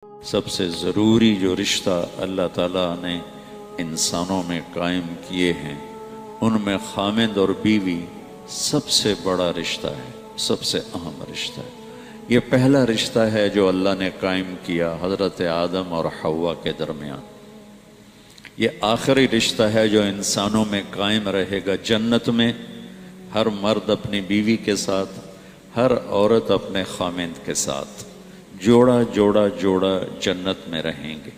سب سے ضروری جو رشتہ اللہ تعالیٰ نے انسانوں میں قائم کیے ہیں ان میں خامند اور بیوی سب سے بڑا رشتہ ہے، سب سے اہم رشتہ ہے۔ یہ پہلا رشتہ ہے جو اللہ نے قائم کیا حضرت آدم اور حوا کے درمیان۔ یہ آخری رشتہ ہے جو انسانوں میں قائم رہے گا جنت میں، ہر مرد اپنی بیوی کے ساتھ، ہر عورت اپنے خامند کے ساتھ، جوڑا جوڑا جوڑا جنت میں رہیں گے،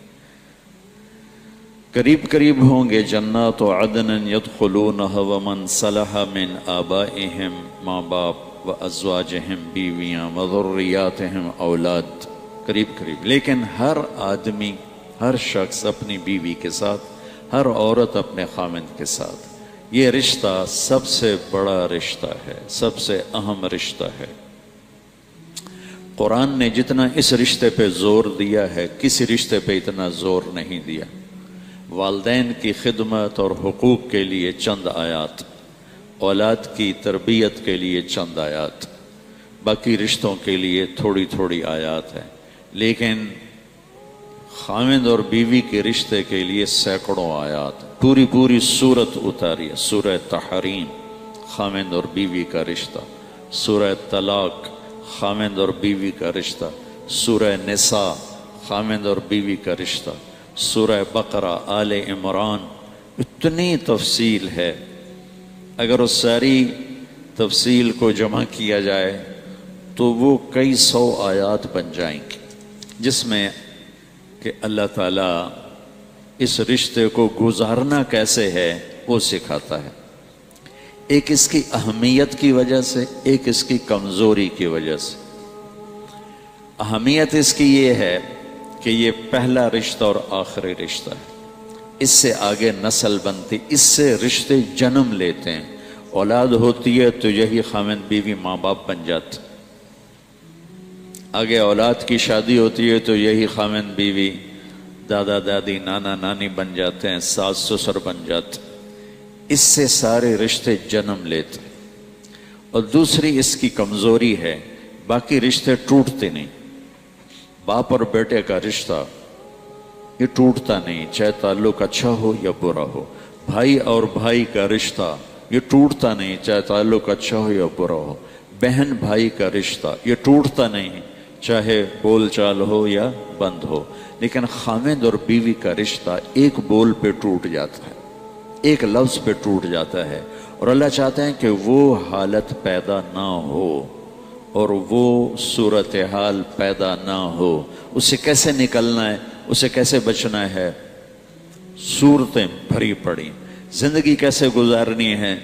قریب قریب ہوں گے۔ جنات عدن یدخلونها ومن صلح من آبائہم، ماں باپ و ازواجہم، بیویاں و ذریاتہم، اولاد، قریب قریب۔ لیکن ہر آدمی، ہر شخص اپنی بیوی کے ساتھ، ہر عورت اپنے خامند کے ساتھ۔ یہ رشتہ سب سے بڑا رشتہ ہے، سب سے اہم رشتہ ہے۔ قرآن نے جتنا اس رشتے پہ زور دیا ہے کسی رشتے پہ اتنا زور نہیں دیا۔ والدین کی خدمت اور حقوق کے لیے چند آیات، اولاد کی تربیت کے لیے چند آیات، باقی رشتوں کے لیے تھوڑی تھوڑی آیات ہیں، لیکن خامند اور بیوی کے رشتے کے لیے سینکڑوں آیات، پوری پوری سورت اتاری ہے۔ سورہ تحریم، خامند اور بیوی کا رشتہ، سورہ طلاق، خامند اور بیوی کا رشتہ، سورہ نساء، خامند اور بیوی کا رشتہ، سورہ بقرہ، آل عمران، اتنی تفصیل ہے۔ اگر اس ساری تفصیل کو جمع کیا جائے تو وہ کئی سو آیات بن جائیں گی، جس میں کہ اللہ تعالیٰ اس رشتے کو گزارنا کیسے ہے وہ سکھاتا ہے۔ ایک اس کی اہمیت کی وجہ سے، ایک اس کی کمزوری کی وجہ سے۔ اہمیت اس کی یہ ہے کہ یہ پہلا رشتہ اور آخری رشتہ ہے، اس سے آگے نسل بنتی، اس سے رشتے جنم لیتے ہیں۔ اولاد ہوتی ہے تو یہی خامند بیوی ماں باپ بن جاتے، آگے اولاد کی شادی ہوتی ہے تو یہی خامند بیوی دادا دادی نانا نانی بن جاتے ہیں، ساس سسر بن جاتے ہیں۔ اس سے سارے رشتے جنم لیتے ہیں۔ اور دوسری اس کی کمزوری ہے، باقی رشتے ٹوٹتے نہیں۔ باپ اور بیٹے کا رشتہ یہ ٹوٹتا نہیں، چاہے تعلق اچھا ہو یا برا ہو۔ بھائی اور بھائی کا رشتہ یہ ٹوٹتا نہیں، چاہے تعلق اچھا ہو یا برا ہو۔ بہن بھائی کا رشتہ یہ ٹوٹتا نہیں، چاہے بول چال ہو یا بند ہو۔ لیکن خامند اور بیوی کا رشتہ ایک بول پہ ٹوٹ جاتا ہے، ایک لفظ پہ ٹوٹ جاتا ہے، اور اللہ چاہتے ہیں کہ وہ حالت پیدا نہ ہو اور وہ صورتحال پیدا نہ ہو۔ اسے کیسے نکلنا ہے، اسے کیسے بچنا ہے؟ صورتیں بھری پڑی، زندگی کیسے گزارنی ہے،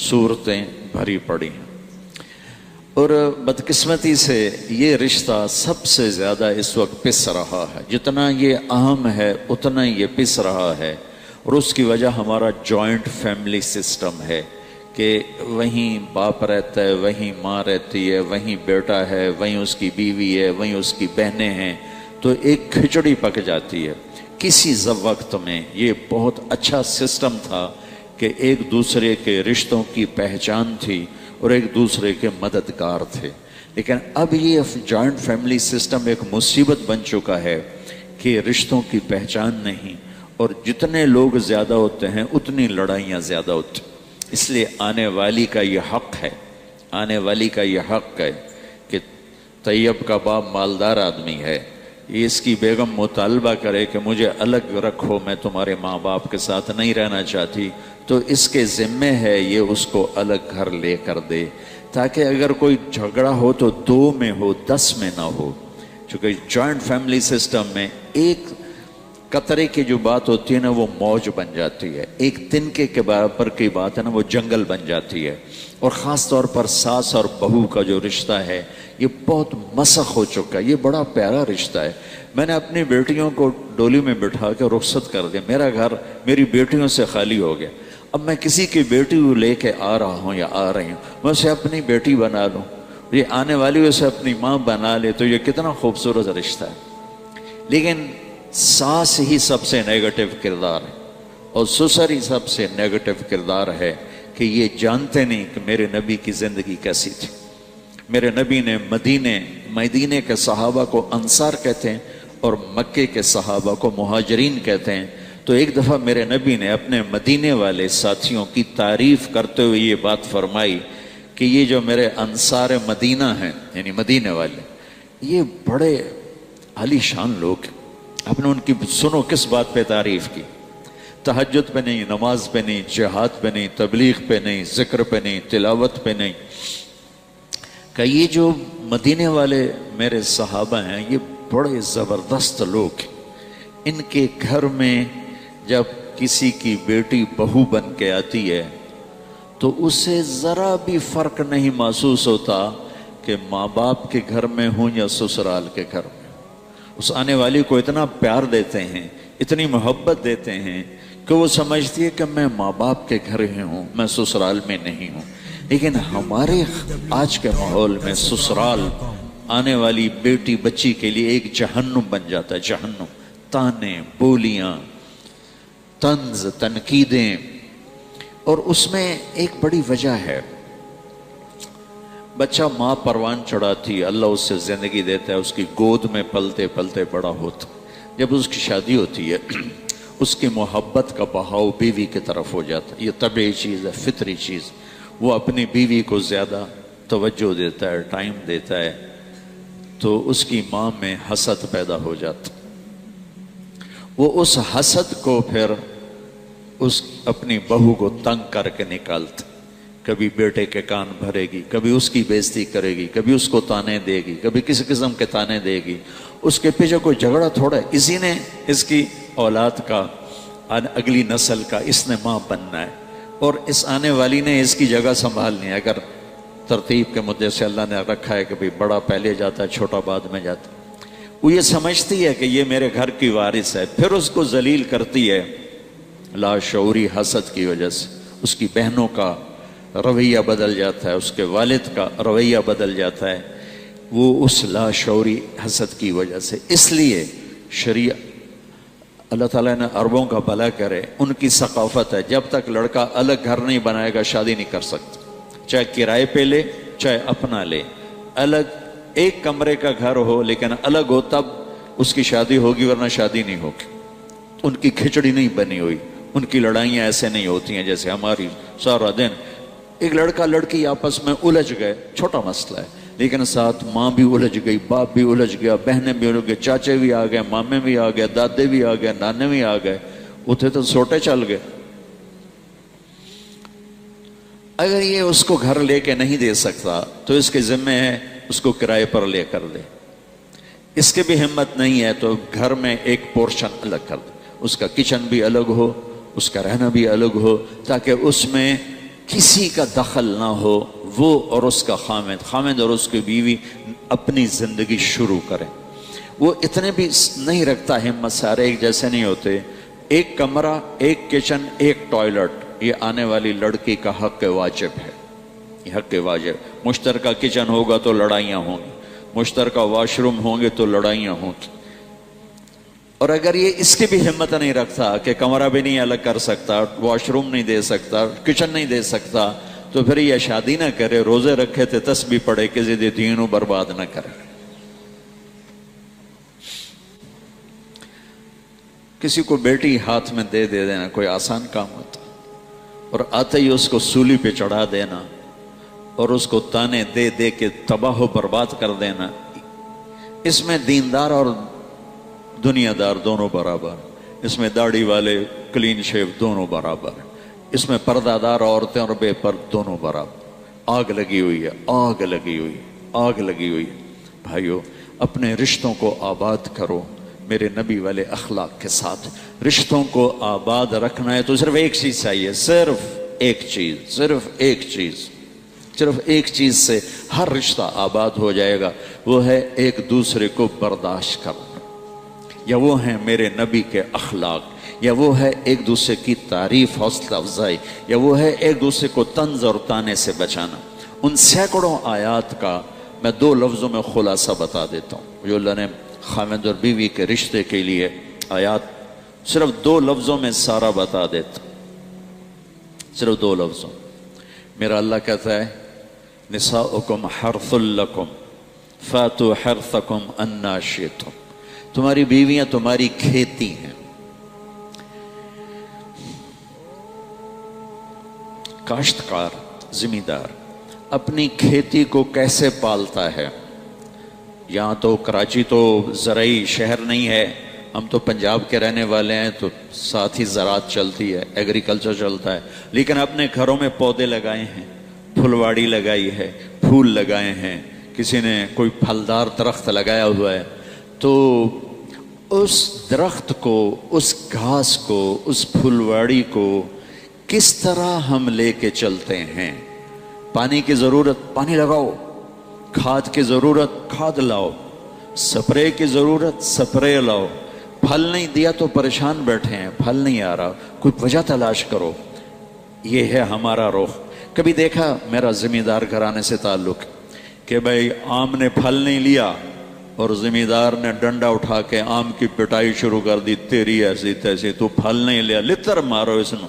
صورتیں بھری پڑی ہیں۔ اور بدقسمتی سے یہ رشتہ سب سے زیادہ اس وقت پس رہا ہے، جتنا یہ اہم ہے اتنا یہ پس رہا ہے۔ اور اس کی وجہ ہمارا جوائنٹ فیملی سسٹم ہے کہ وہیں باپ رہتا ہے، وہیں ماں رہتی ہے، وہیں بیٹا ہے، وہیں اس کی بیوی ہے، وہیں اس کی بہنیں ہیں، تو ایک کھچڑی پک جاتی ہے۔ کسی وقت میں یہ بہت اچھا سسٹم تھا کہ ایک دوسرے کے رشتوں کی پہچان تھی اور ایک دوسرے کے مددگار تھے، لیکن اب یہ جوائنٹ فیملی سسٹم ایک مصیبت بن چکا ہے کہ رشتوں کی پہچان نہیں، اور جتنے لوگ زیادہ ہوتے ہیں اتنی لڑائیاں زیادہ ہوتی ہیں۔ اس لیے آنے والی کا یہ حق ہے، آنے والی کا یہ حق ہے کہ طیب کا باپ مالدار آدمی ہے، یہ اس کی بیگم مطالبہ کرے کہ مجھے الگ رکھو، میں تمہارے ماں باپ کے ساتھ نہیں رہنا چاہتی، تو اس کے ذمے ہے یہ اس کو الگ گھر لے کر دے، تاکہ اگر کوئی جھگڑا ہو تو 2 میں ہو، 10 میں نہ ہو۔ چونکہ جوائنٹ فیملی سسٹم میں ایک قطرے کی جو بات ہوتی ہے نا وہ موج بن جاتی ہے، ایک تنکے کے برابر کی بات ہے نا وہ جنگل بن جاتی ہے۔ اور خاص طور پر ساس اور بہو کا جو رشتہ ہے یہ بہت مسخ ہو چکا ہے، یہ بڑا پیارا رشتہ ہے۔ میں نے اپنی بیٹیوں کو ڈولی میں بٹھا کے رخصت کر دیا، میرا گھر میری بیٹیوں سے خالی ہو گیا۔ اب میں کسی کی بیٹی کو لے کے آ رہا ہوں یا آ رہی ہوں، میں اسے اپنی بیٹی بنا لوں، یہ آنے والی اسے اپنی ماں بنا لے، تو یہ کتنا خوبصورت رشتہ ہے۔ لیکن ساس ہی سب سے نیگیٹو کردار ہے اور سسر ہی سب سے نیگیٹو کردار ہے کہ یہ جانتے نہیں کہ میرے نبی کی زندگی کیسی تھی۔ میرے نبی نے مدینے کے صحابہ کو انصار کہتے ہیں، اور مکے کے صحابہ کو مہاجرین کہتے ہیں، تو ایک دفعہ میرے نبی نے اپنے مدینے والے ساتھیوں کی تعریف کرتے ہوئے یہ بات فرمائی کہ یہ جو میرے انصار مدینہ ہیں، یعنی مدینے والے، یہ بڑے عالی شان لوگ ہیں۔ آپ نے ان کی سنو کس بات پہ تعریف کی؟ تہجد پہ نہیں، نماز پہ نہیں، جہاد پہ نہیں، تبلیغ پہ نہیں، ذکر پہ نہیں، تلاوت پہ نہیں، کہ یہ جو مدینے والے میرے صحابہ ہیں یہ بڑے زبردست لوگ ہیں۔ ان کے گھر میں جب کسی کی بیٹی بہو بن کے آتی ہے تو اسے ذرا بھی فرق نہیں محسوس ہوتا کہ ماں باپ کے گھر میں ہوں یا سسرال کے گھر میں۔ اس آنے والی کو اتنا پیار دیتے ہیں، اتنی محبت دیتے ہیں کہ وہ سمجھتی ہے کہ میں ماں باپ کے گھر ہی ہوں، میں سسرال میں نہیں ہوں۔ لیکن ہمارے آج کے ماحول میں سسرال آنے والی بیٹی بچی کے لیے ایک جہنم بن جاتا ہے، جہنم۔ تانے، بولیاں، طنز، تنقیدیں، اور اس میں ایک بڑی وجہ ہے، بچہ ماں پروان چڑھاتی، اللہ اس سے زندگی دیتا ہے، اس کی گود میں پلتے پلتے بڑا ہوتا، جب اس کی شادی ہوتی ہے اس کی محبت کا بہاؤ بیوی کی طرف ہو جاتا ہے۔ یہ طبیعی چیز ہے، فطری چیز۔ وہ اپنی بیوی کو زیادہ توجہ دیتا ہے، ٹائم دیتا ہے، تو اس کی ماں میں حسد پیدا ہو جاتا۔ وہ اس حسد کو پھر اس اپنی بہو کو تنگ کر کے نکالتا، کبھی بیٹے کے کان بھرے گی، کبھی اس کی بےزتی کرے گی، کبھی اس کو تانے دے گی، کبھی کسی قسم کے تانے دے گی۔ اس کے پیچھے کوئی جھگڑا تھوڑا ہے، اسی نے اس کی اولاد کا، اگلی نسل کا اس نے ماں بننا ہے، اور اس آنے والی نے اس کی جگہ سنبھالنی ہے۔ اگر ترتیب کے مدے سے اللہ نے رکھا ہے کہ بھئی بڑا پہلے جاتا ہے، چھوٹا بعد میں جاتا ہے، وہ یہ سمجھتی ہے کہ یہ میرے گھر کی وارث ہے، پھر اس کو ذلیل کرتی ہے لاشعوری حسد کی وجہ سے۔ اس کی بہنوں کا رویہ بدل جاتا ہے، اس کے والد کا رویہ بدل جاتا ہے، وہ اس لاشعوری حسد کی وجہ سے۔ اس لیے شریعت، اللہ تعالیٰ نے عربوں کا بھلا کرے، ان کی ثقافت ہے جب تک لڑکا الگ گھر نہیں بنائے گا شادی نہیں کر سکتا، چاہے کرائے پہ لے چاہے اپنا لے، الگ ایک کمرے کا گھر ہو لیکن الگ ہو تب اس کی شادی ہوگی، ورنہ شادی نہیں ہوگی۔ ان کی کھچڑی نہیں بنی ہوئی، ان کی لڑائیاں ایسے نہیں ہوتی ہیں جیسے ہماری سارا دن۔ ایک لڑکا لڑکی آپس میں الجھ گئے، چھوٹا مسئلہ ہے، لیکن ساتھ ماں بھی الجھ گئی، باپ بھی الجھ گیا، بہنیں بھی الجھ گئے، چاچے بھی آ گئے، مامے بھی آ گئے، دادے بھی آ گئے، نانے بھی آ گئے، اتنے تو سوٹے چل گئے۔ اگر یہ اس کو گھر لے کے نہیں دے سکتا تو اس کے ذمہ ہے اس کو کرائے پر لے کر دے۔ اس کے بھی ہمت نہیں ہے تو گھر میں ایک پورشن الگ کر دے، اس کا کچن بھی الگ ہو، اس کا رہنا بھی الگ ہو، تاکہ اس میں کسی کا دخل نہ ہو، وہ اور اس کا خامد اور اس کی بیوی اپنی زندگی شروع کریں۔ وہ اتنے بھی نہیں رکھتا ہمت، سارے ایک جیسے نہیں ہوتے۔ ایک کمرہ، ایک کچن، ایک ٹوائلٹ، یہ آنے والی لڑکی کا حق واجب ہے، یہ حق واجب۔ مشترکہ کچن ہوگا تو لڑائیاں ہوں گی، مشترکہ واش روم ہوں گے تو لڑائیاں ہوں گی۔ اور اگر یہ اس کی بھی ہمت نہیں رکھتا کہ کمرہ بھی نہیں الگ کر سکتا، واش روم نہیں دے سکتا، کچن نہیں دے سکتا، تو پھر یہ شادی نہ کرے، روزے رکھے تھے تسبیح پڑھے، کسی دے دینوں برباد نہ کرے۔ کسی کو بیٹی ہاتھ میں دے دینا کوئی آسان کام ہوتا، اور آتے ہی اس کو سولی پہ چڑھا دینا اور اس کو تانے دے دے کے تباہ و برباد کر دینا، اس میں دیندار اور دنیا دار دونوں برابر، اس میں داڑھی والے کلین شیو دونوں برابر، اس میں پردہ دار عورتیں اور بے پرد دونوں برابر۔ آگ لگی ہوئی ہے، آگ لگی ہوئی، آگ لگی ہوئی۔ بھائیو، اپنے رشتوں کو آباد کرو میرے نبی والے اخلاق کے ساتھ۔ رشتوں کو آباد رکھنا ہے تو صرف ایک چیز چاہیے، صرف ایک چیز، صرف ایک چیز، صرف ایک چیز سے ہر رشتہ آباد ہو جائے گا، وہ ہے ایک دوسرے کو برداشت کرنا، یا وہ ہیں میرے نبی کے اخلاق، یا وہ ہے ایک دوسرے کی تعریف، حوصلہ افزائی، یا وہ ہے ایک دوسرے کو طنز اور تانے سے بچانا۔ ان سینکڑوں آیات کا میں 2 لفظوں میں خلاصہ بتا دیتا ہوں جو اللہ نے خاوند اور بیوی کے رشتے کے لیے آیات، صرف 2 لفظوں میں سارا بتا دیتا، صرف 2 لفظوں۔ میرا اللہ کہتا ہے نساؤکم حرث لکم فاتوا حرثکم انا شئتم، تمہاری بیویاں تمہاری کھیتی ہیں. کاشتکار زمیندار اپنی کھیتی کو کیسے پالتا ہے؟ یہاں تو کراچی تو زرعی شہر نہیں ہے، ہم تو پنجاب کے رہنے والے ہیں، تو ساتھ ہی زراعت چلتی ہے، ایگریکلچر چلتا ہے، لیکن اپنے گھروں میں پودے لگائے ہیں، پھلواڑی لگائی ہے، پھول لگائے ہیں، کسی نے کوئی پھلدار درخت لگایا ہوا ہے. تو اس درخت کو، اس گھاس کو، اس پھلواڑی کو کس طرح ہم لے کے چلتے ہیں؟ پانی کی ضرورت پانی لگاؤ، کھاد کی ضرورت کھاد لاؤ، سپرے کی ضرورت سپرے لاؤ. پھل نہیں دیا تو پریشان بیٹھے ہیں، پھل نہیں آ رہا، کوئی وجہ تلاش کرو. یہ ہے ہمارا رخ. کبھی دیکھا، میرا زمیندار گھرانے سے تعلق کہ بھائی آم نے پھل نہیں لیا اور زمیندار نے ڈنڈا اٹھا کے آم کی پٹائی شروع کر دی، تیری ایسی تیسی، تو پھل نہیں لیا، لتر مارو اس نو.